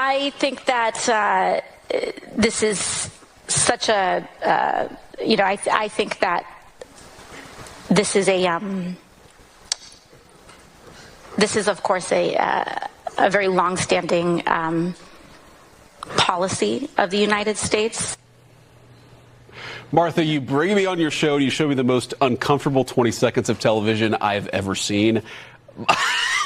I think that this is such a, I think that this is of course a very long-standing policy of the United States. Martha, you bring me on your show and you show me the most uncomfortable 20 seconds of television I've ever seen.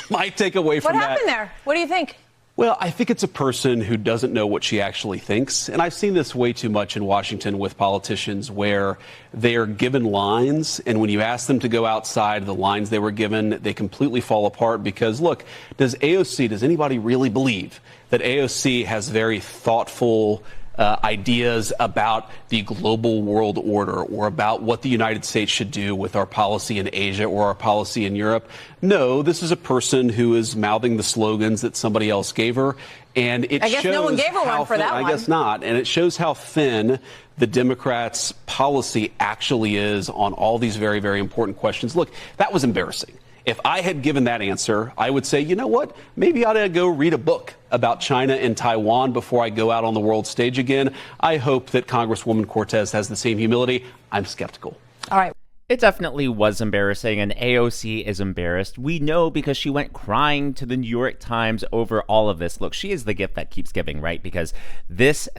My takeaway from that. What happened there? What do you think? Well, I think it's a person who doesn't know what she actually thinks. And I've seen this way too much in Washington with politicians where they are given lines. And when you ask them to go outside the lines they were given, they completely fall apart because, look, does anybody really believe that AOC has very thoughtful ideas about the global world order or about what the United States should do with our policy in Asia or our policy in Europe? No, this is a person who is mouthing the slogans that somebody else gave her. And it I guess shows no one gave her one for that one. I guess not. And it shows how thin the Democrats' policy actually is on all these very, very important questions. Look, that was embarrassing. If I had given that answer, I would say, you know what? Maybe I ought to go read a book about China and Taiwan before I go out on the world stage again. I hope that Congresswoman Cortez has the same humility. I'm skeptical. All right. It definitely was embarrassing, and AOC is embarrassed. We know because she went crying to the New York Times over all of this. Look, she is the gift that keeps giving, right? Because this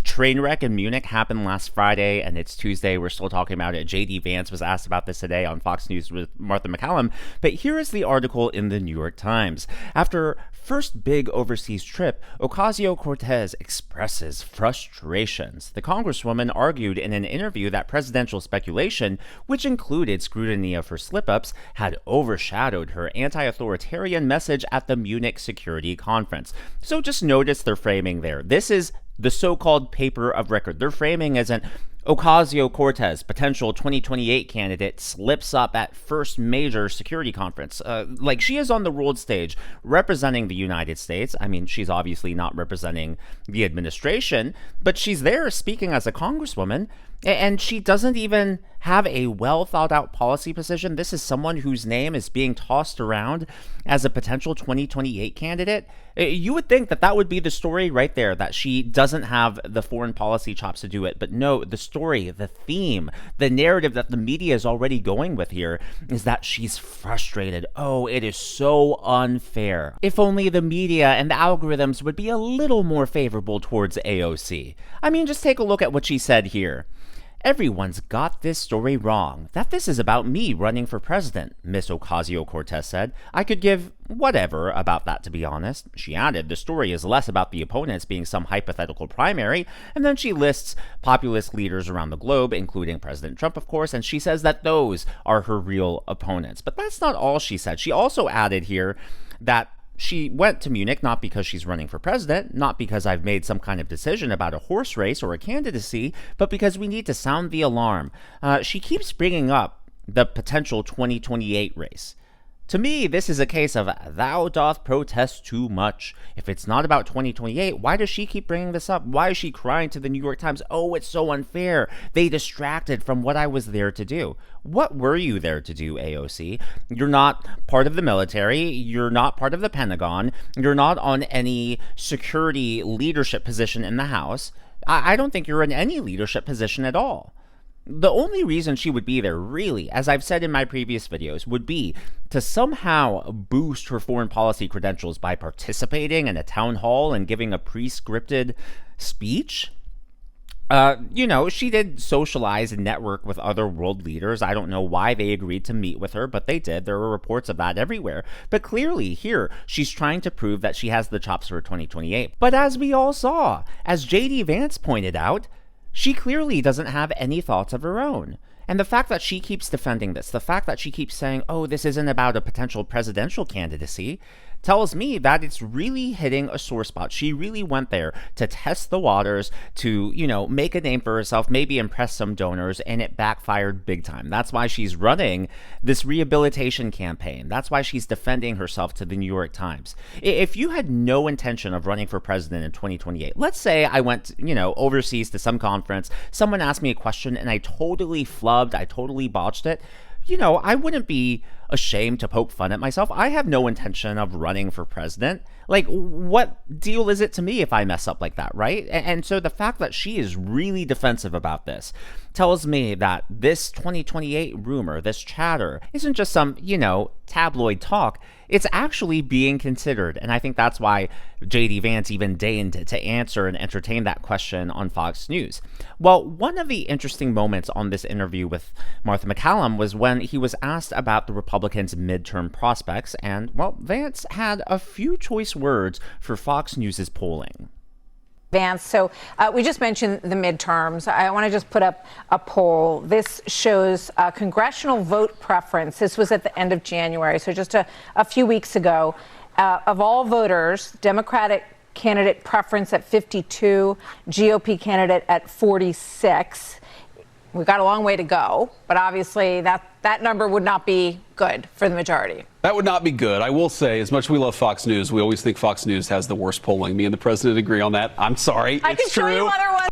train wreck in Munich happened last Friday, and it's Tuesday. We're still talking about it. J.D. Vance was asked about this today on Fox News with Martha MacCallum. But here is the article in the New York Times. After first big overseas trip, Ocasio-Cortez expresses frustrations. The Congresswoman argued in an interview that presidential speculation, which included scrutiny of her slip-ups, had overshadowed her anti-authoritarian message at the Munich Security Conference. So just notice their framing there. This is the so-called paper of record. Their framing isn't Ocasio-Cortez, potential 2028 candidate, slips up at first major security conference. Like, she is on the world stage representing the United States. I mean, she's obviously not representing the administration, but she's there speaking as a congresswoman. And she doesn't even have a well-thought-out policy position. This is someone whose name is being tossed around as a potential 2028 candidate. You would think that that would be the story right there, that she doesn't have the foreign policy chops to do it. But no, the story, the theme, the narrative that the media is already going with here is that she's frustrated. Oh, it is so unfair. If only the media and the algorithms would be a little more favorable towards AOC. I mean, just take a look at what she said here. Everyone's got this story wrong, that this is about me running for president, Miss Ocasio-Cortez said. I could give whatever about that, to be honest. She added, the story is less about the opponents being some hypothetical primary, and then she lists populist leaders around the globe, including President Trump, of course, and she says that those are her real opponents. But that's not all she said. She also added here that she went to Munich not because she's running for president, not because I've made some kind of decision about a horse race or a candidacy, but because we need to sound the alarm. She keeps bringing up the potential 2028 race. To me, this is a case of thou doth protest too much. If it's not about 2028, why does she keep bringing this up? Why is she crying to the New York Times? Oh, it's so unfair. They distracted from what I was there to do. What were you there to do, AOC? You're not part of the military. You're not part of the Pentagon. You're not on any security leadership position in the House. I don't think you're in any leadership position at all. The only reason she would be there, really, as I've said in my previous videos, would be to somehow boost her foreign policy credentials by participating in a town hall and giving a pre-scripted speech. She did socialize and network with other world leaders. I don't know why they agreed to meet with her, but they did. There were reports of that everywhere. But clearly, here, she's trying to prove that she has the chops for 2028. But as we all saw, as J.D. Vance pointed out, she clearly doesn't have any thoughts of her own. And the fact that she keeps defending this, the fact that she keeps saying, oh, this isn't about a potential presidential candidacy, tells me that it's really hitting a sore spot. She really went there to test the waters, to, make a name for herself, maybe impress some donors, and it backfired big time. That's why she's running this rehabilitation campaign. That's why she's defending herself to the New York Times. If you had no intention of running for president in 2028, let's say I went, overseas to some conference, someone asked me a question and I totally flubbed, I totally botched it, I wouldn't be ashamed to poke fun at myself. I have no intention of running for president. Like, what deal is it to me if I mess up like that, right? And so the fact that she is really defensive about this tells me that this 2028 rumor, this chatter, isn't just some, tabloid talk. It's actually being considered. And I think that's why J.D. Vance even deigned to answer and entertain that question on Fox News. Well, one of the interesting moments on this interview with Martha MacCallum was when he was asked about the Republicans' midterm prospects. And, well, Vance had a few choice words for Fox News' polling. Vance, so we just mentioned the midterms. I want to just put up a poll. This shows congressional vote preference. This was at the end of January, so just a few weeks ago. Of all voters, Democratic candidate preference at 52, GOP candidate at 46. We've got a long way to go, but obviously that number would not be good for the majority. That would not be good. I will say, as much as we love Fox News, we always think Fox News has the worst polling. Me and the president agree on that. I'm sorry. I can show you other ones.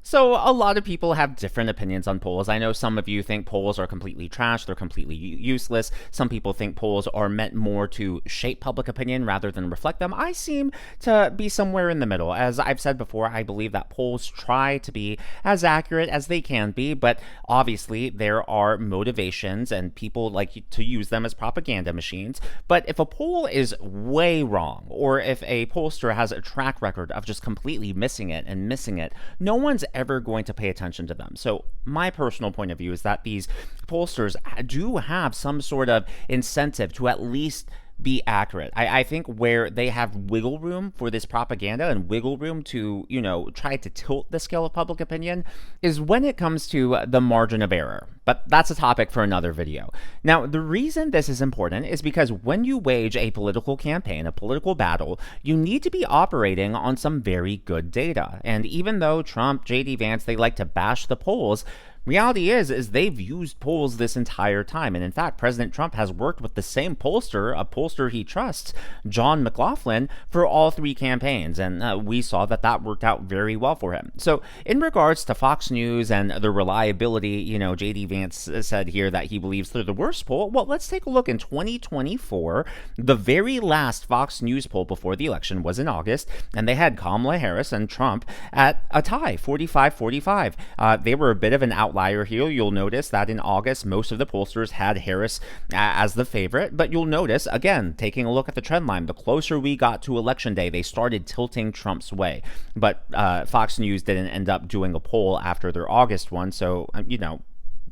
So a lot of people have different opinions on polls. I know some of you think polls are completely trash. They're completely useless. Some people think polls are meant more to shape public opinion rather than reflect them. I seem to be somewhere in the middle. As I've said before, I believe that polls try to be as accurate as they can be, but obviously there are motivations and people like to use them as propaganda machines. But if a poll is way wrong, or if a pollster has a track record of just completely missing it, no one's ever going to pay attention to them. So my personal point of view is that these pollsters do have some sort of incentive to at least be accurate. I think where they have wiggle room for this propaganda and wiggle room to, try to tilt the scale of public opinion is when it comes to the margin of error. But that's a topic for another video. Now, the reason this is important is because when you wage a political campaign, a political battle, you need to be operating on some very good data. And even though Trump, J.D. Vance, they like to bash the polls, reality is they've used polls this entire time. And in fact, President Trump has worked with the same pollster, a pollster he trusts, John McLaughlin, for all three campaigns. And we saw that worked out very well for him. So in regards to Fox News and the reliability, J.D. Vance said here that he believes they're the worst poll. Well, let's take a look. In 2024, the very last Fox News poll before the election was in August, and they had Kamala Harris and Trump at a tie, 45-45. They were a bit of an outlier here. You'll notice that in August, most of the pollsters had Harris as the favorite, but you'll notice, again, taking a look at the trend line, the closer we got to Election Day, they started tilting Trump's way. But Fox News didn't end up doing a poll after their August one, so,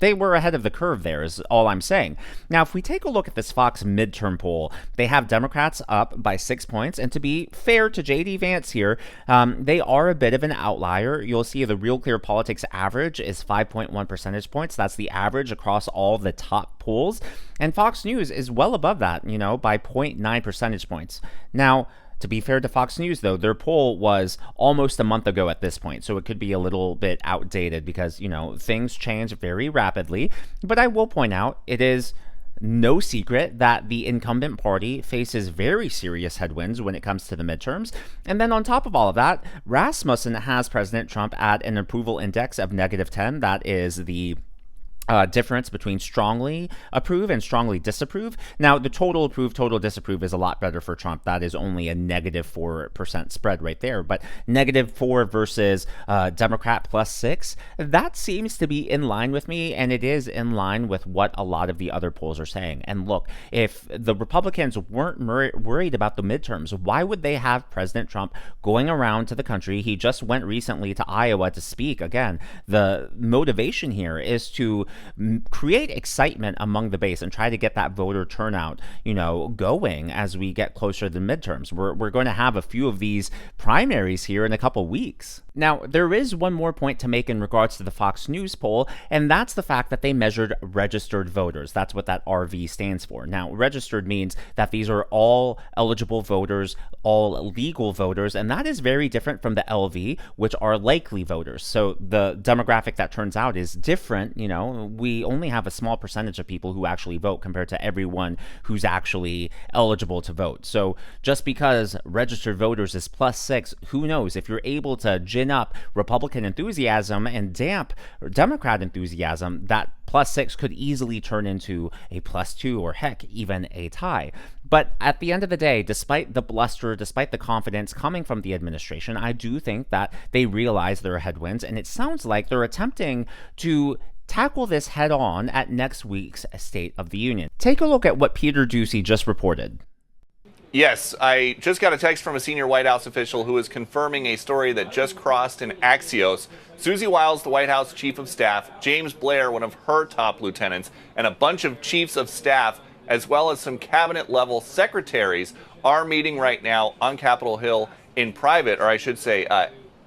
they were ahead of the curve there, is all I'm saying. Now, if we take a look at this Fox midterm poll, they have Democrats up by 6 points. And to be fair to J.D. Vance here, they are a bit of an outlier. You'll see the RealClearPolitics average is 5.1 percentage points. That's the average across all the top polls. And Fox News is well above that, by 0.9 percentage points. Now, to be fair to Fox News, though, their poll was almost a month ago at this point, so it could be a little bit outdated because, things change very rapidly. But I will point out, it is no secret that the incumbent party faces very serious headwinds when it comes to the midterms. And then on top of all of that, Rasmussen has President Trump at an approval index of -10. That is the difference between strongly approve and strongly disapprove. Now, the total approve, total disapprove is a lot better for Trump. That is only a -4% spread right there. But -4 versus Democrat +6, that seems to be in line with me, and it is in line with what a lot of the other polls are saying. And look, if the Republicans weren't worried about the midterms, why would they have President Trump going around to the country? He just went recently to Iowa to speak. Again, the motivation here is to create excitement among the base and try to get that voter turnout, going as we get closer to the midterms. We're going to have a few of these primaries here in a couple weeks. Now, there is one more point to make in regards to the Fox News poll, and that's the fact that they measured registered voters. That's what that RV stands for. Now, registered means that these are all eligible voters, all legal voters, and that is very different from the LV, which are likely voters. So the demographic that turns out is different, we only have a small percentage of people who actually vote compared to everyone who's actually eligible to vote. So just because registered voters is +6, who knows? If you're able to gin up Republican enthusiasm and damp Democrat enthusiasm, that +6 could easily turn into a +2 or heck, even a tie. But at the end of the day, despite the bluster, despite the confidence coming from the administration, I do think that they realize there are headwinds, and it sounds like they're attempting to tackle this head on at next week's State of the Union. Take a look at what Peter Doocy just reported. Yes, I just got a text from a senior White House official who is confirming a story that just crossed in Axios. Susie Wiles, the White House chief of staff, James Blair, one of her top lieutenants, and a bunch of chiefs of staff, as well as some cabinet-level secretaries, are meeting right now on Capitol Hill in private, or I should say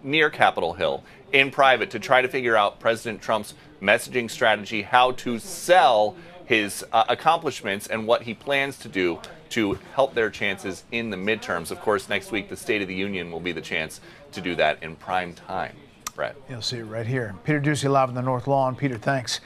near Capitol Hill in private, to try to figure out President Trump's messaging strategy, how to sell his accomplishments and what he plans to do to help their chances in the midterms. Of course, next week, the State of the Union will be the chance to do that in prime time. Brett. You'll see it right here. Peter Doocy live on the North Lawn. Peter, thanks.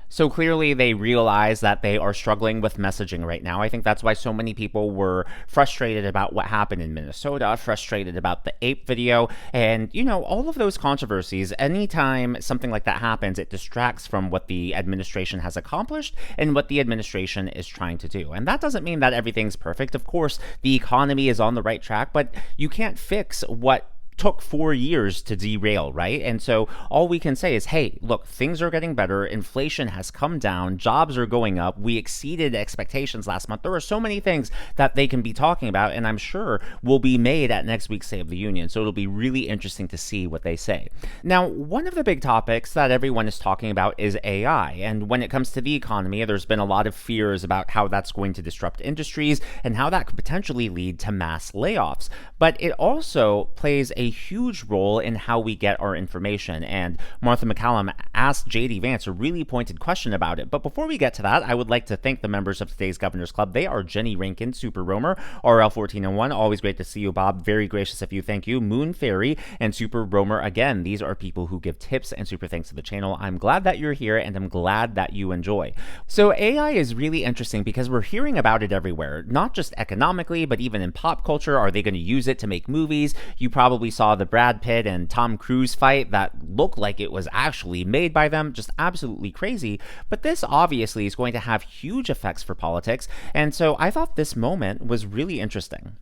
So clearly they realize that they are struggling with messaging right now. I think that's why so many people were frustrated about what happened in Minnesota, frustrated about the ape video, and, all of those controversies. Anytime something like that happens, it distracts from what the administration has accomplished and what the administration is trying to do. And that doesn't mean that everything's perfect. Of course, the economy is on the right track, but you can't fix what took 4 years to derail, right? And so all we can say is, hey, look, things are getting better. Inflation has come down. Jobs are going up. We exceeded expectations last month. There are so many things that they can be talking about, and I'm sure will be made at next week's State of the Union. So it'll be really interesting to see what they say. Now, one of the big topics that everyone is talking about is AI. And when it comes to the economy, there's been a lot of fears about how that's going to disrupt industries and how that could potentially lead to mass layoffs. But it also plays a huge role in how we get our information. And Martha MacCallum asked JD Vance a really pointed question about it. But before we get to that, I would like to thank the members of today's Governor's Club. They are Jenny Rankin, Super Roamer, RL1401. Always great to see you, Bob. Very gracious of you. Thank you. Moon Fairy and Super Roamer. Again, these are people who give tips and super thanks to the channel. I'm glad that you're here, and I'm glad that you enjoy. So AI is really interesting because we're hearing about it everywhere, not just economically, but even in pop culture. Are they going to use it to make movies? You probably saw the Brad Pitt and Tom Cruise fight that looked like it was actually made by them. Just absolutely crazy. But this obviously is going to have huge effects for politics. And so I thought this moment was really interesting.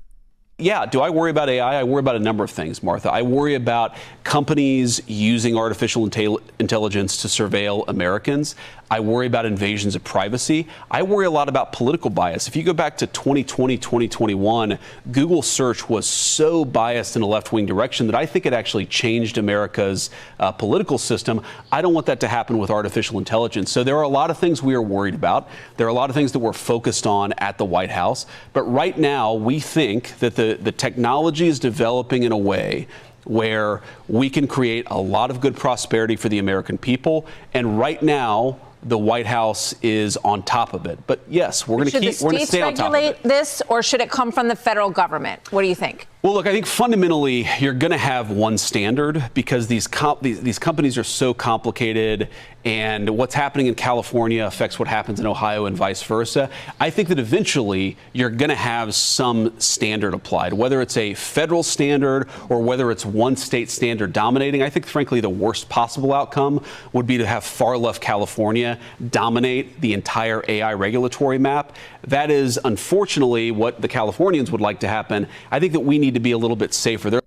Yeah, do I worry about AI? I worry about a number of things, Martha. I worry about companies using artificial intelligence to surveil Americans. I worry about invasions of privacy. I worry a lot about political bias. If you go back to 2020, 2021, Google search was so biased in a left-wing direction that I think it actually changed America's political system. I don't want that to happen with artificial intelligence. So there are a lot of things we are worried about. There are a lot of things that we're focused on at the White House. But right now, we think that the technology is developing in a way where we can create a lot of good prosperity for the American people. And right now, the White House is on top of it. But yes, we're going to stay on top of it. Should the states regulate this, or should it come from the federal government? What do you think? Well, look, I think fundamentally you're going to have one standard because these companies are so complicated, and what's happening in California affects what happens in Ohio and vice versa. I think that eventually you're going to have some standard applied, whether it's a federal standard or whether it's one state standard dominating. I think, frankly, the worst possible outcome would be to have far left California dominate the entire AI regulatory map. That is, unfortunately, what the Californians would like to happen. I think that we need to be a little bit safer.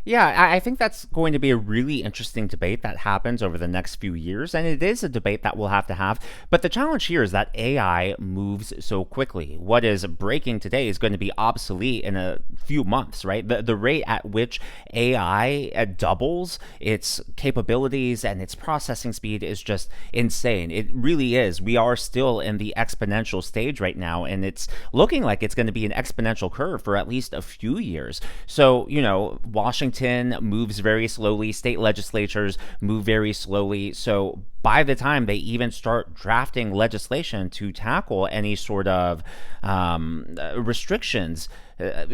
Yeah, I think that's going to be a really interesting debate that happens over the next few years, and it is a debate that we'll have to have. But the challenge here is that AI moves so quickly. What is breaking today is going to be obsolete in a few months, right? The rate at which AI doubles its capabilities and its processing speed is just insane. It really is. We are still in the exponential stage right now, and it's looking like it's going to be an exponential curve for at least a few years. So, Washington moves very slowly. State legislatures move very slowly. So by the time they even start drafting legislation to tackle any sort of restrictions,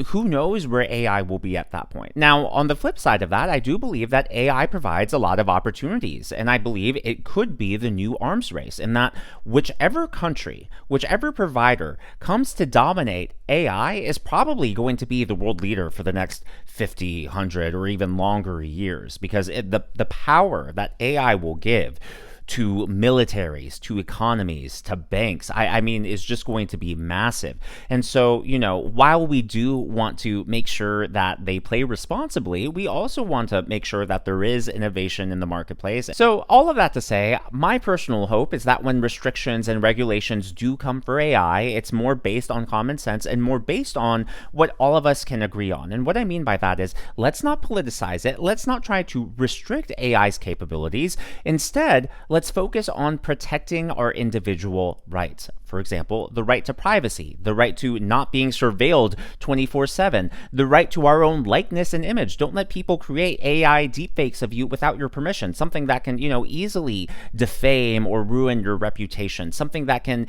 who knows where AI will be at that point. Now, on the flip side of that, I do believe that AI provides a lot of opportunities, and I believe it could be the new arms race, in that whichever country, whichever provider comes to dominate AI is probably going to be the world leader for the next 50, 100, or even longer years, because the power that AI will give to militaries, to economies, to banks, I mean, is just going to be massive. And so, while we do want to make sure that they play responsibly, we also want to make sure that there is innovation in the marketplace. So all of that to say, my personal hope is that when restrictions and regulations do come for AI, it's more based on common sense and more based on what all of us can agree on. And what I mean by that is, let's not politicize it. Let's not try to restrict AI's capabilities. Instead, let's focus on protecting our individual rights. For example, the right to privacy, the right to not being surveilled 24/7, the right to our own likeness and image. Don't let people create AI deepfakes of you without your permission, something that can, easily defame or ruin your reputation, something that can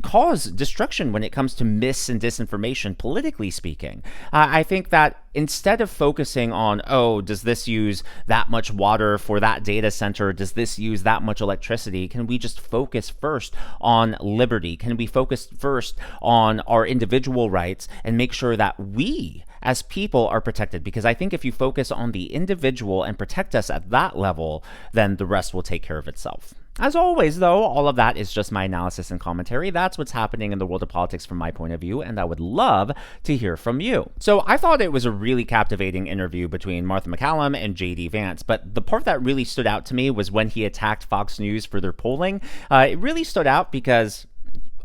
cause destruction when it comes to mis and disinformation, politically speaking. I think that instead of focusing on, does this use that much water for that data center? Does this use that much electricity? Can we just focus first on liberty? Can we focus first on our individual rights and make sure that we as people are protected? Because I think if you focus on the individual and protect us at that level, then the rest will take care of itself. As always, though, all of that is just my analysis and commentary. That's what's happening in the world of politics from my point of view, and I would love to hear from you. So I thought it was a really captivating interview between Martha MacCallum and JD Vance, but the part that really stood out to me was when he attacked Fox News for their polling. It really stood out because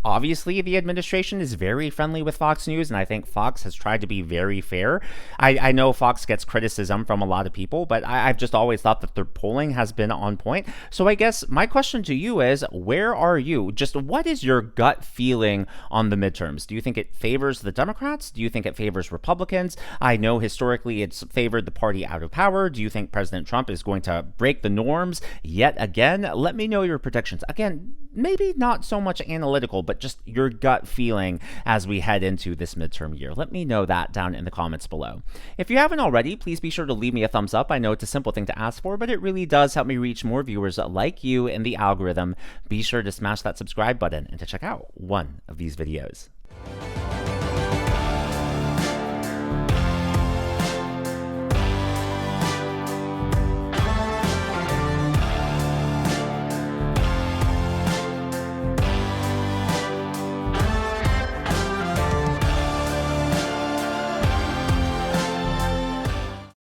obviously, the administration is very friendly with Fox News, and I think Fox has tried to be very fair. I know Fox gets criticism from a lot of people, but I've just always thought that their polling has been on point. So I guess my question to you is, where are you? Just what is your gut feeling on the midterms? Do you think it favors the Democrats? Do you think it favors Republicans? I know historically it's favored the party out of power. Do you think President Trump is going to break the norms yet again? Let me know your predictions. Again, maybe not so much analytical, but just your gut feeling as we head into this midterm year. Let me know that down in the comments below. If you haven't already, please be sure to leave me a thumbs up. I know it's a simple thing to ask for, but it really does help me reach more viewers like you in the algorithm. Be sure to smash that subscribe button and to check out one of these videos.